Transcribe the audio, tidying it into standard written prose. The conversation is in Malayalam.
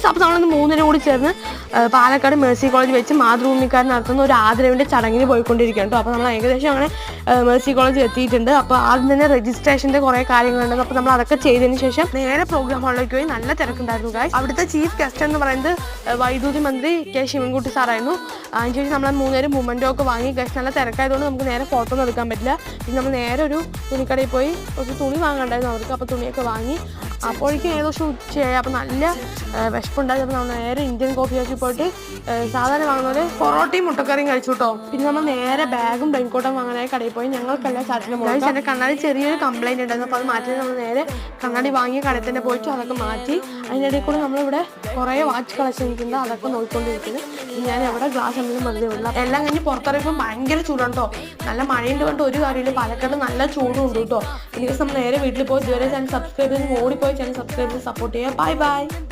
അപ്പോൾ നമ്മളിന്ന് മൂന്നിനും കൂടി ചേർന്ന് പാലക്കാട് മേഴ്സി കോളേജ് വെച്ച് മാതൃഭൂമിക്കാരൻ നടത്തുന്ന ഒരു ആദരവിൻ്റെ ചടങ്ങിന് പോയിക്കൊണ്ടിരിക്കുകയാണ് കേട്ടോ. അപ്പോൾ നമ്മൾ ഏകദേശം അങ്ങനെ മേഴ്സി കോളേജ് എത്തിയിട്ടുണ്ട്. അപ്പോൾ ആദ്യം തന്നെ രജിസ്ട്രേഷൻ്റെ കുറേ കാര്യങ്ങളുണ്ട്. അപ്പോൾ നമ്മൾ അതൊക്കെ ചെയ്തതിന് ശേഷം നേരെ പ്രോഗ്രാം ഹാളിലേക്ക് പോയി. നല്ല തിരക്കുണ്ടായിരുന്നു ഗായ്സ്. അവിടുത്തെ ചീഫ് ഗസ്റ്റ് എന്ന് പറയുന്നത് വൈദ്യുതി മന്ത്രി കെ ശിവൻകുട്ടി സാറായിരുന്നു. അതിനുശേഷം നമ്മൾ മൂന്നേരം മൊമെൻറ്റോ ഒക്കെ വാങ്ങി. ഗസ്റ്റ് നല്ല തിരക്കായതുകൊണ്ട് നമുക്ക് നേരെ ഫോട്ടോ ഒന്നും എടുക്കാൻ പറ്റില്ല. പിന്നെ നമ്മൾ നേരെ ഒരു തുണിക്കടയിൽ പോയി ഒരു തുണി വാങ്ങണ്ടായിരുന്നു അവർക്ക്. അപ്പോൾ തുണിയൊക്കെ വാങ്ങി. അപ്പോഴേക്കും ഏകദേശം ഉച്ചയായി. അപ്പോൾ നല്ല വിശപ്പുണ്ടായി. അപ്പോൾ നമ്മൾ നേരെ ഇന്ത്യൻ കോഫി ഹൗസിൽ പോയിട്ട് സാധാരണ വാങ്ങുന്ന പോലെ പൊറോട്ടയും മുട്ടക്കറിയും കഴിച്ചു കേട്ടോ. പിന്നെ നമ്മൾ നേരെ ബാഗും റെയിൻകോട്ടും വാങ്ങാനായി കടയിൽ പോയി. ഞങ്ങൾക്കെല്ലാം ചാറ്റിന് പോയി. എൻ്റെ കണ്ണാടി ചെറിയൊരു കംപ്ലൈൻറ്റ് ഉണ്ടായിരുന്നു. അപ്പോൾ അത് മാറ്റി നമ്മൾ നേരെ കണ്ണാടി വാങ്ങിയ കടയിൽ തന്നെ പോയിട്ട് അതൊക്കെ മാറ്റി. അതിനിടയിൽ കൂടെ നമ്മളിവിടെ കുറേ വാച്ച് കളക്ഷൻസ് ഉണ്ട്. അതൊക്കെ നോക്കിക്കൊണ്ടിരിക്കുന്നത്. ഞാൻ എവിടെ ഗ്ലാസ് എന്തെങ്കിലും വെറുതെ ഉള്ള എല്ലാം കഴിഞ്ഞ് പുറത്തിറങ്ങുമ്പോൾ ഭയങ്കര ചൂടാണ് കേട്ടോ. നല്ല മഴയുണ്ട് കൊണ്ട് ഒരു കാര്യമില്ല. പാലക്കാട് നല്ല ചൂടും ഉണ്ട് കേട്ടോ. ഇനി നമ്മൾ നേരെ വീട്ടിൽ പോയി ഇതുവരെ ചാനൽ സബ്സ്ക്രൈബ് ചെയ്ത് ഓടിപ്പോയി ചാനൽ സബ്സ്ക്രൈബ് ചെയ്ത് സപ്പോർട്ട് ചെയ്യുക. Bye bye.